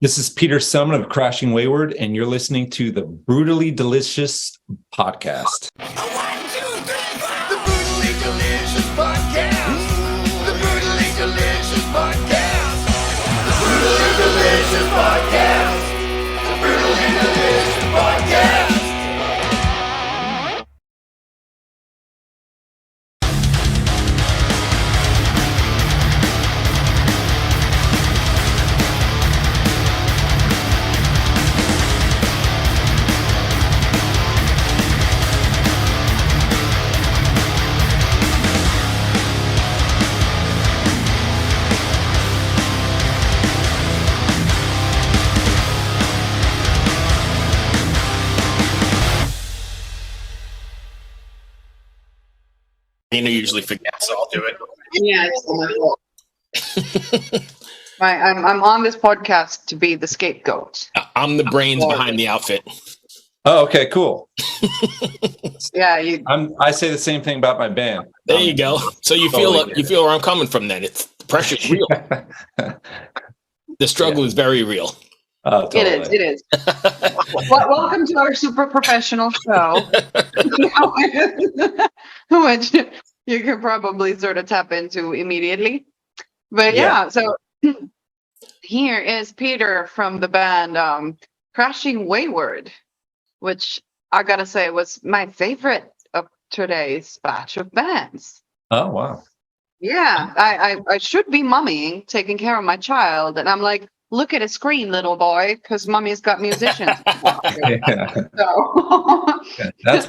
This is Peter Summit of Crashing Wayward, and you're listening to the Brutally Delicious Podcast. The Brutally Delicious Podcast. The Brutally Delicious Podcast. The Brutally Delicious Podcast. The Brutally Delicious Podcast. Nina usually forgets, so I'll do it. Yeah, it's my fault. I'm on this podcast to be the scapegoat. I'm the brains behind the outfit. Oh, okay, cool. Yeah, I say the same thing about my band. There you go. So you feel where I'm coming from. Then the pressure's real. The struggle is very real. Totally. It is. Welcome to our super professional show, which you can probably sort of tap into immediately. But yeah, so here is Peter from the band Crashing Wayward, which I gotta say was my favorite of today's batch of bands. Oh, wow. Yeah, I should be mummying, taking care of my child, and I'm like, look at a screen, little boy, because mommy's got musicians. Yeah. So. That's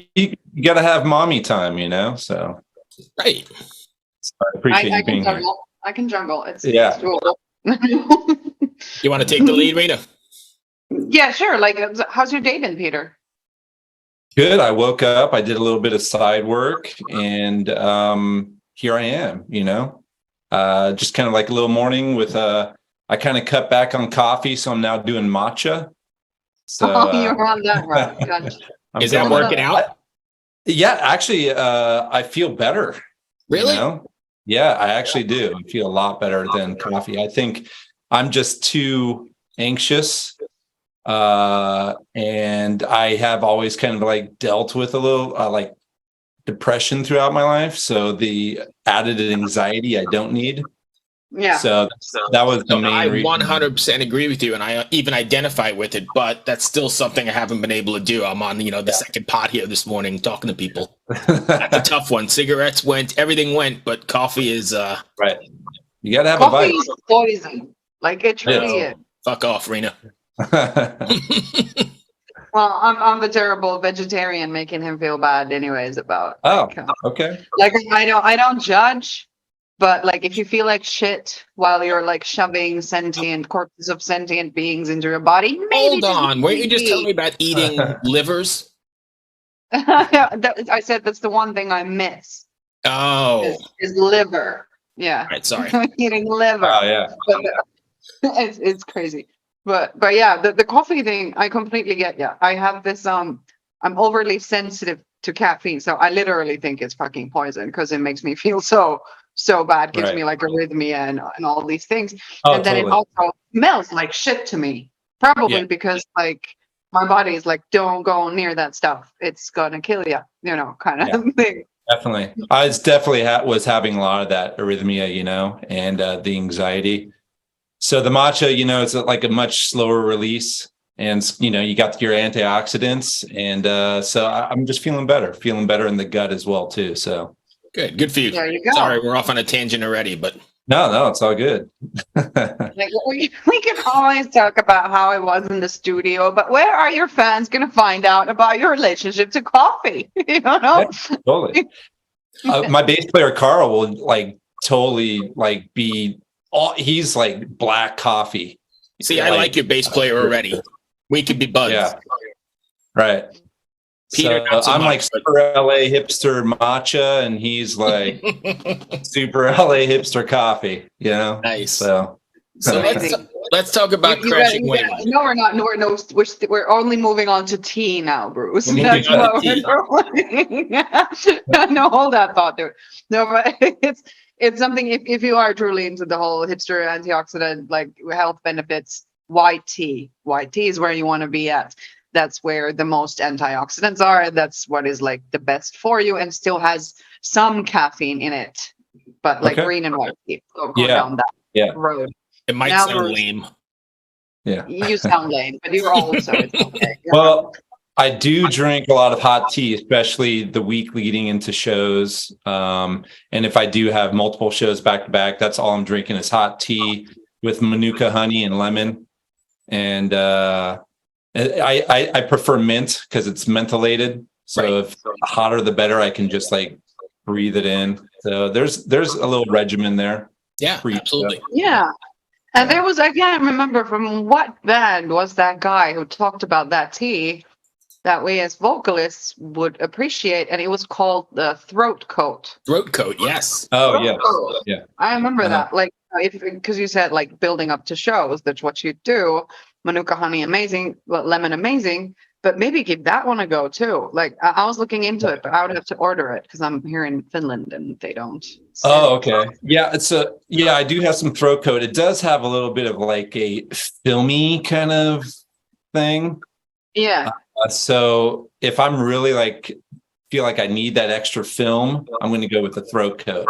you got to have mommy time, So Right. I appreciate you being here. I can jungle. It's doable. You want to take the lead, Rita? Yeah, sure. Like, how's your day been, Peter? Good. I woke up. I did a little bit of side work, and here I am. Just kind of like a little morning with I kind of cut back on coffee, so I'm now doing matcha. So you're on that route. Gotcha. Is that working out? Yeah, actually, I feel better. Really? Yeah, I actually do. I feel a lot better than coffee. I think I'm just too anxious, and I have always kind of like dealt with a little like depression throughout my life. So the added anxiety I don't need. Yeah. So that was the main reason. I 100% agree with you, and I even identify with it, but that's still something I haven't been able to do. I'm on, the second pot here this morning talking to people. That's a tough one. Cigarettes went, everything went, but coffee is right. You got to have coffee a bite. is poison. Like, it truly is. Fuck off, Rena. Well, I'm the terrible vegetarian making him feel bad anyways about. Okay. Like, I don't judge. But like, if you feel like shit while you're like shoving sentient corpses of sentient beings into your body, maybe. Hold on, weren't you just telling me about eating livers? I said that's the one thing I miss. Oh, is liver. Yeah. All right, sorry. Eating liver. Oh yeah. But, it's crazy. But yeah, the coffee thing, I completely get. Yeah, I have this. I'm overly sensitive to caffeine, so I literally think it's fucking poison because it makes me feel so bad, gives me like arrhythmia and all these things. And then it also smells like shit to me. Probably because like my body is like, don't go near that stuff. It's gonna kill you, kind of thing. Definitely. I was having a lot of that arrhythmia, and the anxiety. So the matcha, it's like a much slower release. And, you got your antioxidants. And so I'm just feeling better in the gut as well, too. So. Good for you. There you go. Sorry, we're off on a tangent already, but no, it's all good. Like, we can always talk about how it was in the studio, but where are your fans going to find out about your relationship to coffee? Yeah, totally. My bass player Carl will like totally like be he's like black coffee. See, I like your bass player already. We could be buds. Yeah, right. Peter, so I'm like super LA hipster matcha, and he's like super LA hipster coffee. Nice. So let's talk about Crashing Wayward. No, we're not. No, we're only moving on to tea now, Bruce. That's what no, hold that thought, dude. No, but it's something. If you are truly into the whole hipster antioxidant like health benefits, white tea. White tea is where you want to be at. That's where the most antioxidants are. And that's what is like the best for you and still has some caffeine in it. But like Okay. green and white tea. Go Yeah. down that Yeah. road. It might Now sound we're- lame. Yeah. You sound lame, but you're also it's okay. Well, I do drink a lot of hot tea, especially the week leading into shows. And if I do have multiple shows back to back, that's all I'm drinking is hot tea with Manuka honey and lemon. And I prefer mint because it's mentholated. So Right. if the hotter the better, I can just like breathe it in. So there's a little regimen there. Yeah, Free absolutely. Yeah. And there was, I can't remember from what band was that guy who talked about that tea that we as vocalists would appreciate. And it was called the throat coat. Throat coat, yes. Oh Throat yes. coat. Yeah. I remember Uh-huh. that. Like, because you said like building up to shows, that's what you do. Manuka honey, amazing. But lemon, amazing. But maybe give that one a go too. Like, I was looking into it, but I would have to order it because I'm here in Finland and they don't. Oh, okay. Yeah, I do have some throat coat. It does have a little bit of like a filmy kind of thing. Yeah. So if I'm really like feel like I need that extra film, I'm going to go with the throat coat.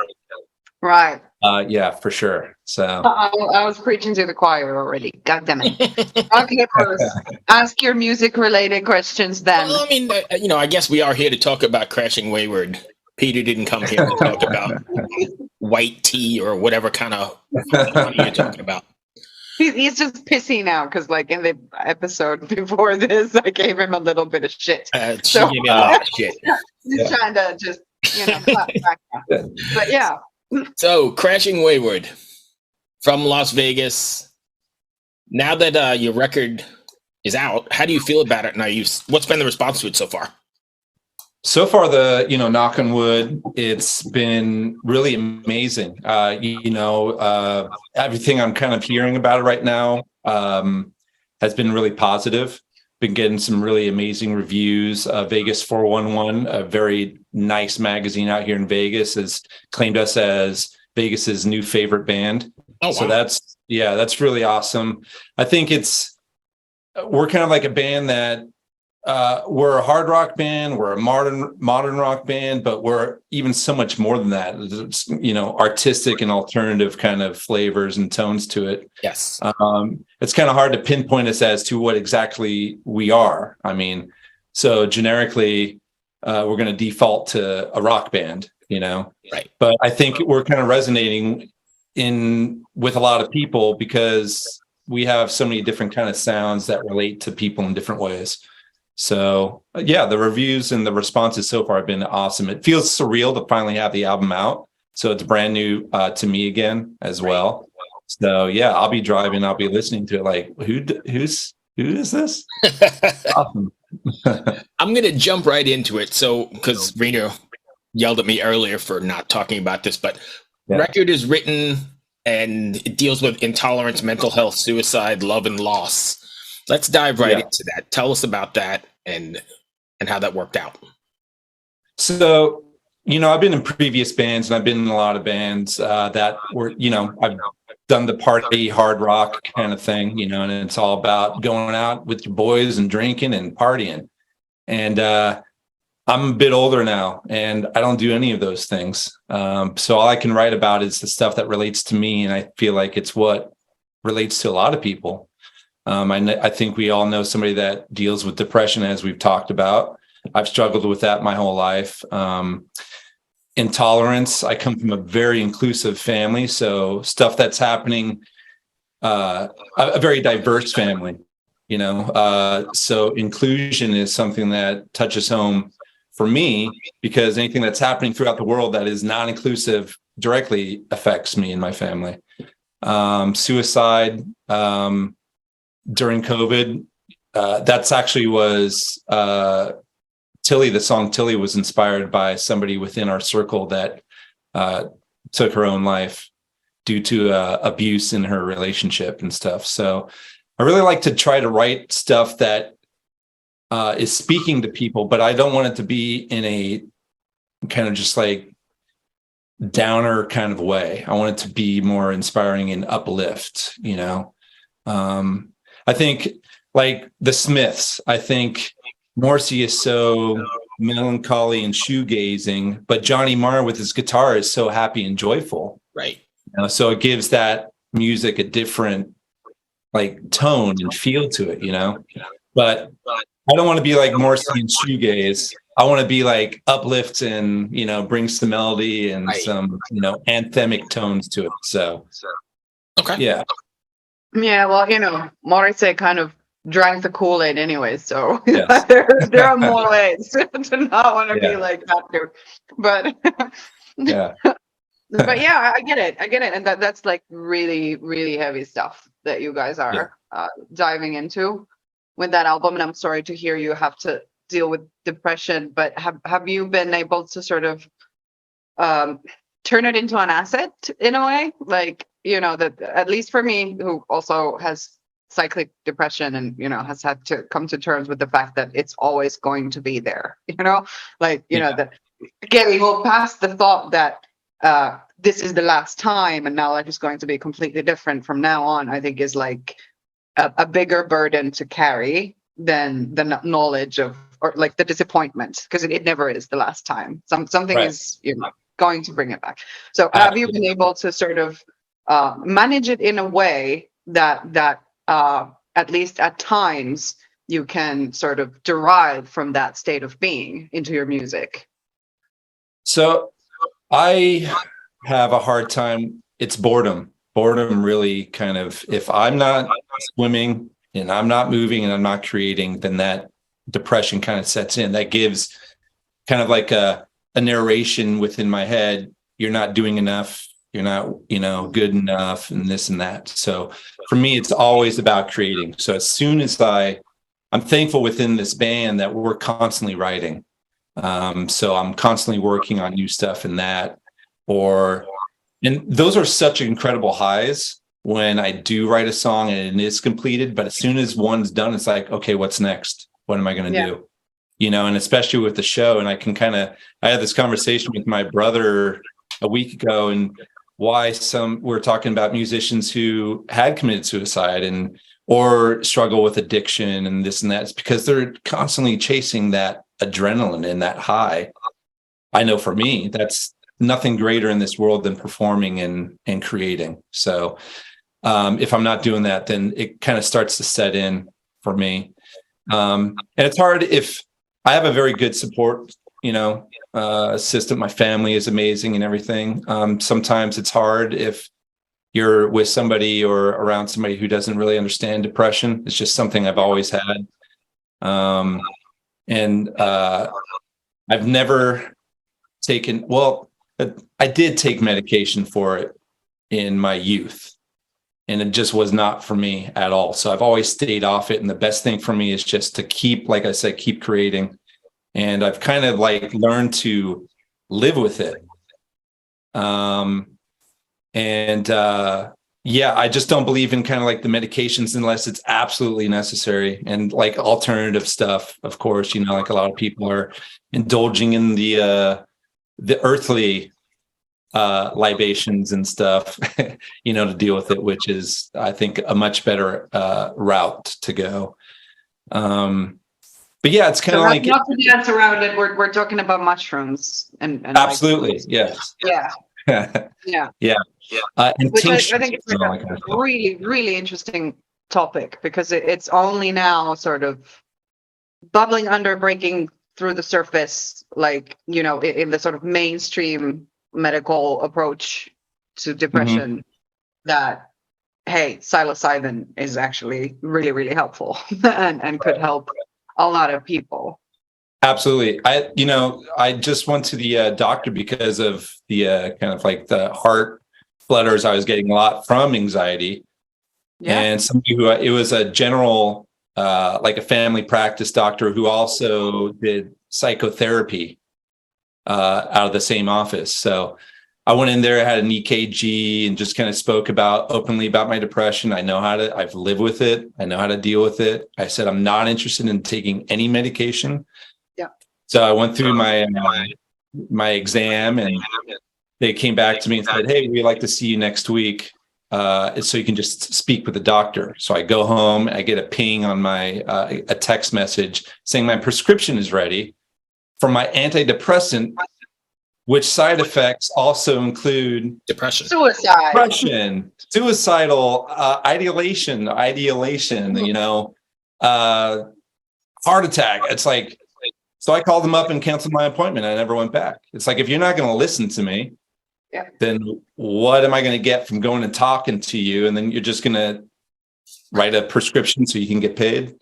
Right. Yeah, for sure. So I was preaching to the choir already. God damn it. Okay, Bruce. Ask your music related questions then. Well, I mean, I guess we are here to talk about Crashing Wayward. Peter didn't come here to talk about white tea or whatever kind of honey you're talking about. He's just pissy now because, like, in the episode before this, I gave him a little bit of shit. She So- gave me a lot of shit. He's Yeah. trying to just, clap back. But yeah, So, Crashing Wayward from Las Vegas. Now that your record is out, how do you feel about it? Now, what's been the response to it so far? so far, knock on wood, it's been really amazing. Everything I'm kind of hearing about it right now has been really positive. Been getting some really amazing reviews. Vegas 411, a very nice magazine out here in Vegas, has claimed us as Vegas's new favorite band. Oh, wow. So that's really awesome. I think we're kind of like a band that we're a hard rock band, we're a modern rock band, but we're even so much more than that. It's, artistic and alternative kind of flavors and tones to it. Yes. It's kind of hard to pinpoint us as to what exactly we are. I mean, so generically, we're going to default to a rock band, Right. But I think we're kind of resonating with a lot of people because we have so many different kind of sounds that relate to people in different ways. So yeah, the reviews and the responses so far have been awesome. It feels surreal to finally have the album out. So it's brand new to me again as well. So yeah, I'll be driving, I'll be listening to it like, who is this? Awesome. I'm going to jump right into it. So, because Reno yelled at me earlier for not talking about this, but Yeah. record is written and it deals with intolerance, mental health, suicide, love, and loss. Let's dive right Yeah. into that. Tell us about that and how that worked out. So, I've been in previous bands and I've been in a lot of bands that were, I've done the party hard rock kind of thing, and it's all about going out with your boys and drinking and partying. And I'm a bit older now and I don't do any of those things. So all I can write about is the stuff that relates to me. And I feel like it's what relates to a lot of people. I think we all know somebody that deals with depression, as we've talked about. I've struggled with that my whole life. Intolerance. I come from a very inclusive family, so stuff that's happening, a very diverse family, so inclusion is something that touches home for me because anything that's happening throughout the world that is non-inclusive directly affects me and my family. Suicide, during COVID, that's actually was Tilly. The song Tilly was inspired by somebody within our circle that took her own life due to abuse in her relationship and stuff. So I really like to try to write stuff that is speaking to people, but I don't want it to be in a kind of just like downer kind of way. I want it to be more inspiring and uplift, I think like the Smiths, I think Morrissey is so melancholy and shoegazing, but Johnny Marr with his guitar is so happy and joyful. Right. So it gives that music a different like tone and feel to it, But I don't want to be like Morrissey and shoegaze. I want to be like uplift and, bring some melody and some, anthemic tones to it. So, Okay. yeah. Yeah, well, Morrissey kind of drank the Kool-Aid anyway, so Yes. there are more ways to not want to be Yeah. like that dude. But Yeah. but yeah, I get it, and that's like really, really heavy stuff that you guys are diving into with that album. And I'm sorry to hear you have to deal with depression, but have you been able to sort of turn it into an asset in a way? Like, that at least for me, who also has cyclic depression and, has had to come to terms with the fact that it's always going to be there, that getting past the thought that this is the last time and now life is going to be completely different from now on, I think is like a bigger burden to carry than the knowledge of, or like the disappointment, because it never is the last time. Something Right. is going to bring it back. So have you been able to sort of manage it in a way that at least at times you can sort of derive from that state of being into your music? So I have a hard time. It's boredom. Boredom really kind of, if I'm not swimming and I'm not moving and I'm not creating, then that depression kind of sets in. That gives kind of like a narration within my head. You're not doing enough. You're not, good enough, and this and that. So for me, it's always about creating. So as soon as I'm thankful within this band that we're constantly writing. So I'm constantly working on new stuff in that, and those are such incredible highs when I do write a song and it is completed. But as soon as one's done, it's like, okay, what's next? What am I going to do? And especially with the show. And I had this conversation with my brother a week ago, and why we're talking about musicians who had committed suicide or struggle with addiction and this and that. It's because they're constantly chasing that adrenaline and that high. I know for me, that's nothing greater in this world than performing and creating. So if I'm not doing that, then it kind of starts to set in for me. And it's hard if I have a very good support, system. My family is amazing and everything. Sometimes it's hard if you're with somebody or around somebody who doesn't really understand depression. It's just something I've always had. And I've never I did take medication for it in my youth, and it just was not for me at all. So I've always stayed off it. And the best thing for me is just to keep, like I said, keep creating. And I've kind of like learned to live with it. I just don't believe in kind of like the medications unless it's absolutely necessary. And like alternative stuff, of course, like a lot of people are indulging in the earthly libations and stuff, to deal with it, which is, I think, a much better route to go. But yeah, it's kind of like not to dance around it. We're talking about mushrooms and absolutely, yes. Yeah. Yeah. And Which I tinctures, think it's like a really, really interesting topic, because it's only now sort of bubbling under, breaking through the surface, like, in the sort of mainstream medical approach to depression, that, hey, psilocybin is actually really, really helpful and could help a lot of people. Absolutely. I just went to the doctor because of the kind of like the heart flutters I was getting a lot from anxiety. Yeah. And somebody it was a general, like a family practice doctor who also did psychotherapy out of the same office. So I went in there, I had an EKG, and just kind of spoke openly about my depression. I've lived with it. I know how to deal with it. I said, I'm not interested in taking any medication. Yeah. So I went through my exam, and they came back to me and said, hey, we'd like to see you next week. so you can just speak with the doctor. So I go home, I get a ping on my a text message saying my prescription is ready for my antidepressant, which side effects also include Depression. Suicide. suicidal, ideation, heart attack. It's like, so I called them up and canceled my appointment. I never went back. It's like, if you're not going to listen to me, Yeah. then what am I going to get from going and talking to you? And then you're just going to write a prescription so you can get paid.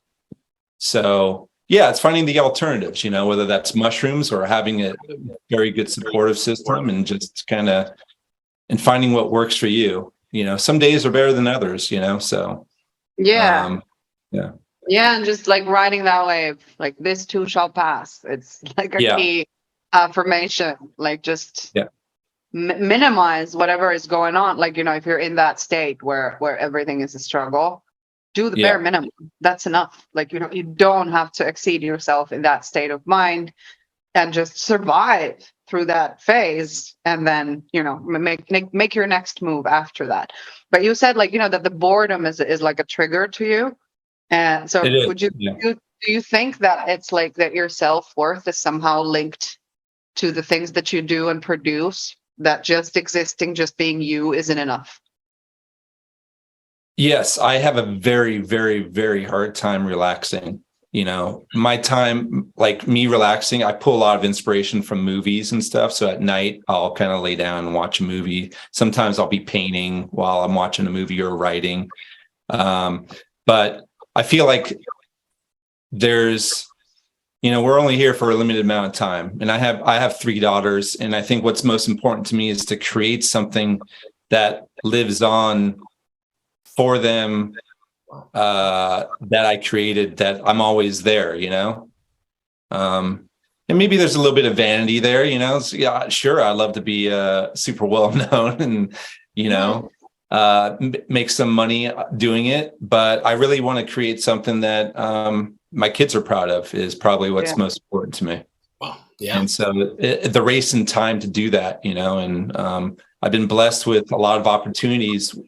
So yeah, it's finding the alternatives, whether that's mushrooms or having a very good supportive system, and just kind of, and finding what works for you. Some days are better than others, so. Yeah. Yeah. Yeah, and just like riding that wave, like this too shall pass. It's like a Yeah. key affirmation. Like just Yeah. minimize whatever is going on. Like, if you're in that state where everything is a struggle, do the Yeah. bare minimum. That's enough. Like, you don't have to exceed yourself in that state of mind, and just survive through that phase, and then make your next move after that. But you said, like, that the boredom is like a trigger to you. And so It is, would you yeah. do you think that it's like that your self-worth is somehow linked to the things that you do and produce, that just existing, just being you isn't enough? Yes, I have a very, very, very hard time relaxing. My time, like me relaxing, I pull a lot of inspiration from movies and stuff. So at night, I'll kind of lay down and watch a movie. Sometimes I'll be painting while I'm watching a movie or writing. But I feel like there's, we're only here for a limited amount of time. And I have 3 daughters. And I think what's most important to me is to create something that lives on for them, that I created, that I'm always there, and maybe there's a little bit of vanity there, so, yeah, sure, I'd love to be super well known and make some money doing it, but I really want to create something that my kids are proud of, is probably what's most important to me. Wow. Yeah. And so the race in time to do that, and I've been blessed with a lot of opportunities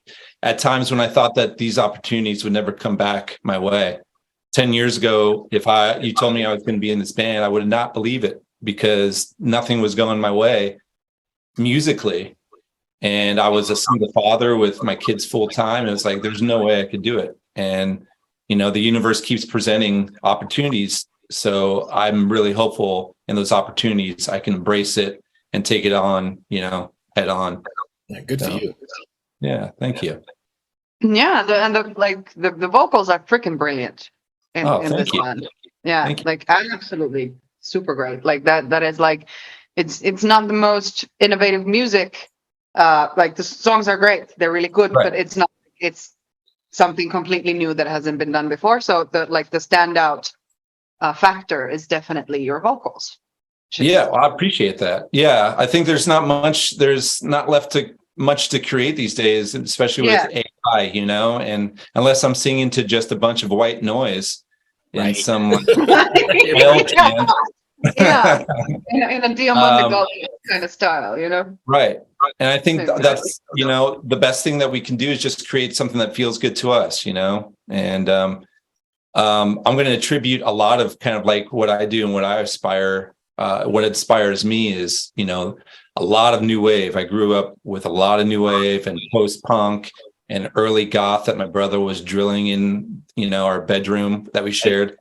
at times when I thought that these opportunities would never come back my way. 10 years ago, if you told me I was going to be in this band, I would not believe it, because nothing was going my way musically. And I was a single father with my kids full time. It was like, there's no way I could do it. And, the universe keeps presenting opportunities. So I'm really hopeful in those opportunities, I can embrace it and take it on, head on. Yeah, good for you. Yeah. Thank you. Yeah, the vocals are freaking brilliant in Thank this you. band. Yeah, Thank you. like absolutely super great. Like that is like, it's not the most innovative music. Like the songs are great, they're really good, Right. but it's something completely new that hasn't been done before. So the standout factor is definitely your vocals. Yeah, well, I appreciate that. Yeah, I think there's not left much to create these days, especially with AI, and unless I'm singing to just a bunch of white noise in Right. some Yeah, in a Diamante Gully kind of style, Right. And I think Exactly. that's, the best thing that we can do is just create something that feels good to us, and I'm going to attribute a lot of kind of like what I do and what I aspire. What inspires me is, a lot of new wave. I grew up with a lot of new wave and post-punk and early goth that my brother was drilling in, our bedroom that we shared.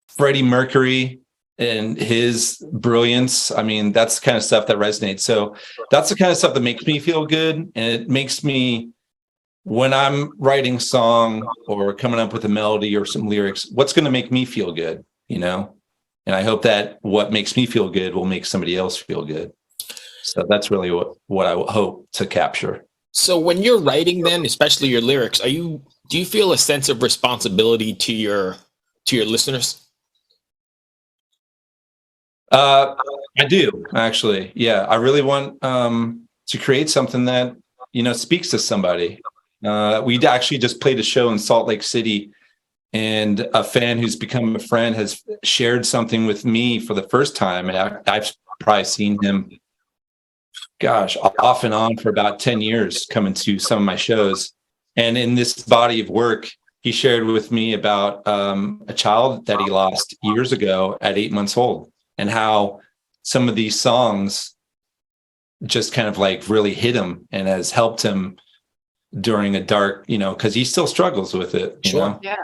Freddie Mercury and his brilliance. I mean, that's the kind of stuff that resonates. So that's the kind of stuff that makes me feel good. And it makes me, when I'm writing song or coming up with a melody or some lyrics, what's going to make me feel good, And I hope that what makes me feel good will make somebody else feel good. So that's really what I hope to capture. So when you're writing, then, especially your lyrics, do you feel a sense of responsibility to your listeners? I do, actually. Yeah, I really want to create something that, speaks to somebody. We actually just played a show in Salt Lake City, and a fan who's become a friend has shared something with me for the first time. And I've probably seen him gosh, off and on for about 10 years coming to some of my shows. And in this body of work, he shared with me about a child that he lost years ago at 8 months old, and how some of these songs just kind of like really hit him and has helped him during a dark, because he still struggles with it, Sure. Yeah.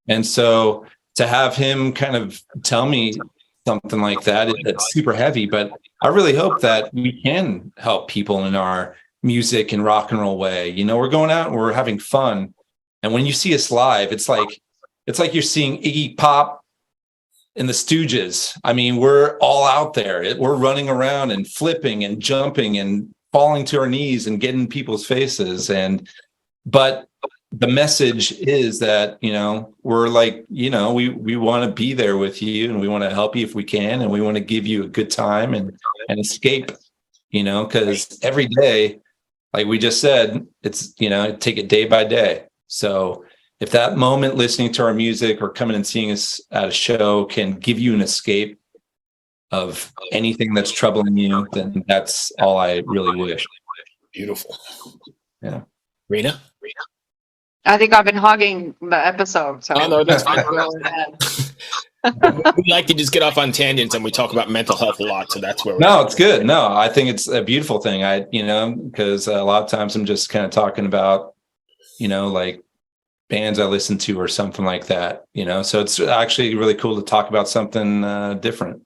And so to have him kind of tell me something like that, it's super heavy, but I really hope that we can help people in our music and rock and roll way. We're going out and we're having fun. And when you see us live, it's like you're seeing Iggy Pop and the Stooges. I mean, we're all out there. We're running around and flipping and jumping and falling to our knees and getting in people's faces. But the message is that, we're like, we want to be there with you, and we want to help you if we can. And we want to give you a good time and escape, because every day, like we just said, it's, take it day by day. So if that moment listening to our music or coming and seeing us at a show can give you an escape of anything that's troubling you, then that's all I really wish. Beautiful. Yeah. Rena? I think I've been hogging the episode. So Oh, no, that's fine. We like to just get off on tangents, and we talk about mental health a lot. So that's where No, it's good. No, I think it's a beautiful thing. Because a lot of times I'm just kind of talking about, like bands I listen to or something like that, so it's actually really cool to talk about something different,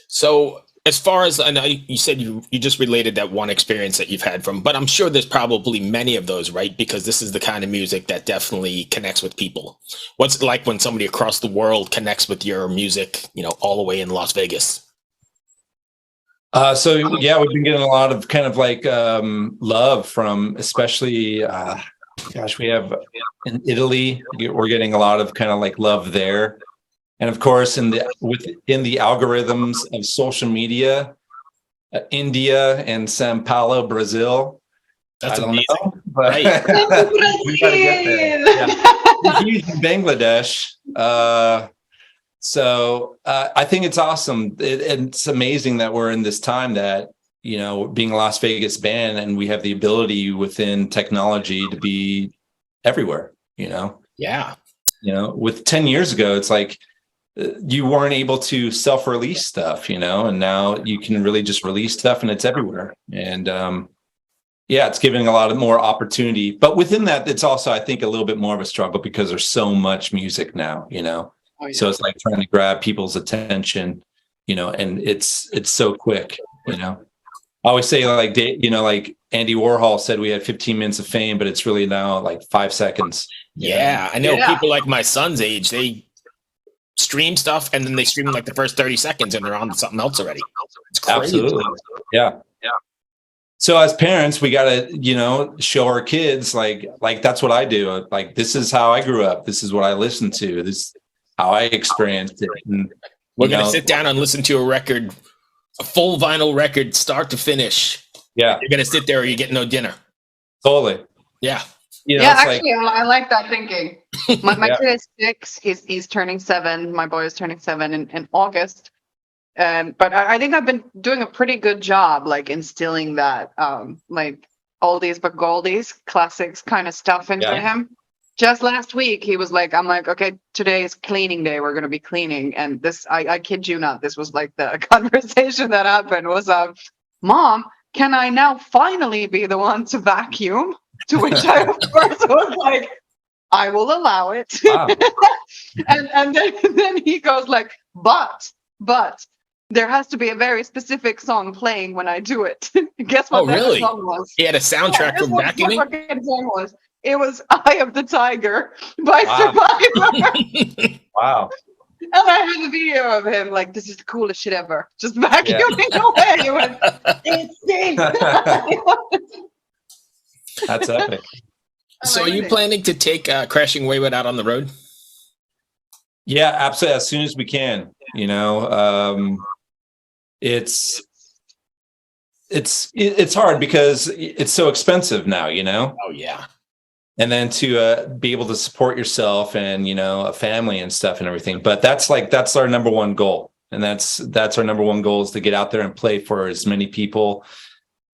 So as far as I know, you said you just related that one experience that you've had but I'm sure there's probably many of those, right? Because this is the kind of music that definitely connects with people. What's it like when somebody across the world connects with your music, all the way in Las Vegas? So yeah, we've been getting a lot of kind of like love from, especially we have in Italy, we're getting a lot of kind of like love there. And of course, within the algorithms of social media, India and Sao Paulo, Brazil. That's I don't amazing. know, but Right. we gotta get there. Yeah. We're huge in Bangladesh. So I think it's awesome. It's amazing that we're in this time that, being a Las Vegas band, and we have the ability within technology to be everywhere, Yeah. with 10 years ago, it's like you weren't able to self-release stuff, and now you can really just release stuff and it's everywhere. And it's giving a lot of more opportunity. But within that, it's also, I think, a little bit more of a struggle because there's so much music now, Oh, yeah. So it's like trying to grab people's attention, and it's so quick, I always say, like, like Andy Warhol said, we had 15 minutes of fame, but it's really now like 5 seconds. Yeah. I know Yeah. people like my son's age, they stream stuff and then they stream like the first 30 seconds and they're on to something else already. It's crazy. Absolutely. Yeah. So as parents, we got to, show our kids like that's what I do. Like, this is how I grew up. This is what I listened to. This is how I experienced it. And, We're going to sit down and listen to a record, a full vinyl record, start to finish. Yeah, You're going to sit there or you get no dinner. totally. Yeah. It's actually, I like that thinking. My Yeah. kid is 6. He's turning 7. My boy is turning 7 in August. But I think I've been doing a pretty good job, like instilling that, like oldies but goldies, classics kind of stuff into Yeah. him. Just last week, he was like, I'm like, okay, today is cleaning day. We're going to be cleaning. And this, I kid you not, this was like the conversation that happened was, Mom, can I now finally be the one to vacuum? To which I, of course, was like, I will allow it. Wow. and then he goes like, but there has to be a very specific song playing when I do it. Guess what Oh, that really? song was? He had a soundtrack Guess from what the vacuuming. fucking song was? It was Eye of the Tiger by Wow. Survivor. Wow. And I had a video of him like, this is the coolest shit ever. Just vacuuming away. He went, it stinks. That's epic. So are you planning to take Crashing Wayward out on the road? Yeah, absolutely. As soon as we can, it's hard because it's so expensive now, Oh, yeah. and then to be able to support yourself and, a family and stuff and everything. But that's our number one goal, And that's our number one goal, is to get out there and play for as many people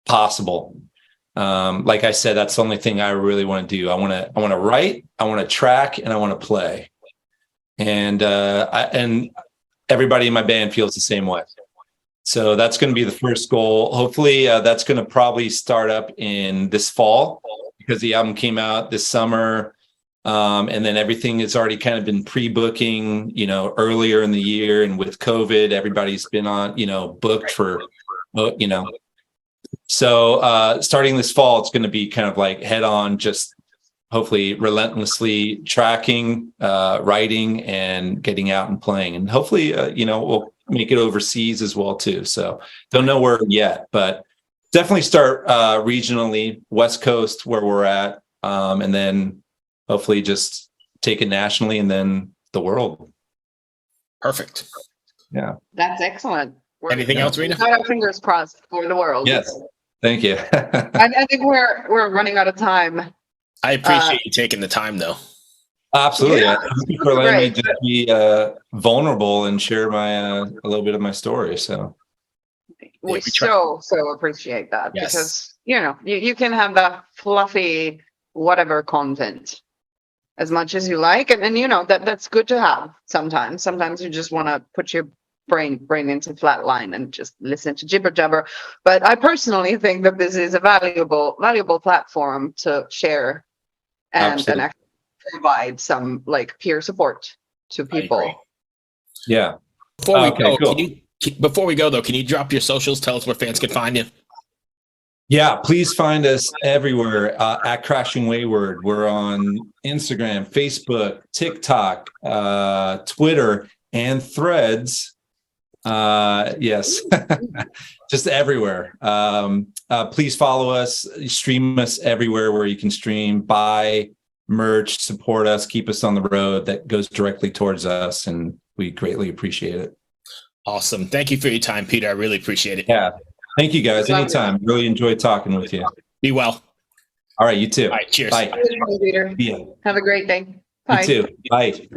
possible. Like I said, that's the only thing I really want to do. I want to write, I want to track, and I want to play. And and everybody in my band feels the same way. So that's going to be the first goal. Hopefully that's going to probably start up in this fall, because the album came out this summer. And then everything has already kind of been pre-booking, you know, earlier in the year. And with COVID, everybody's been on, you know, booked for, you know. So starting this fall, it's going to be kind of like head on, just hopefully relentlessly tracking, writing, and getting out and playing. And hopefully, you know, we'll make it overseas as well too. So don't know where yet, but definitely start regionally, West Coast where we're at, and then hopefully just take it nationally and then the world. Perfect. Yeah. That's excellent. Anything else, Rena? Got our fingers crossed for the world. Yes. Thank you. I think we're running out of time. I appreciate you taking the time, though. Absolutely. Yeah. Thank you for letting me just be vulnerable and share my a little bit of my story. So We try. so appreciate that, Yes. because you know you can have that fluffy whatever content as much as you like, and you know that's good to have sometimes. Sometimes you just want to put your brain into flatline and just listen to jibber jabber. But I personally think that this is a valuable platform to share and Absolutely. actually provide some like peer support to I agree. people. yeah. Before we Okay, go, cool. before we go though, can you drop your socials? Tell us where fans can find you. Yeah, please find us everywhere at Crashing Wayward. We're on Instagram, Facebook, TikTok, Twitter, and Threads. Yes, just everywhere. Please follow us, stream us everywhere where you can stream, buy merch, support us, keep us on the road. That goes directly towards us, and we greatly appreciate it. Awesome. Thank you for your time, Peter. I really appreciate it. Yeah. Thank you guys. Love Anytime. Really enjoyed talking with you. Be well. All right. You too. All right. Cheers. Bye. Peter. Yeah. Have a great day. You Bye. too. Bye.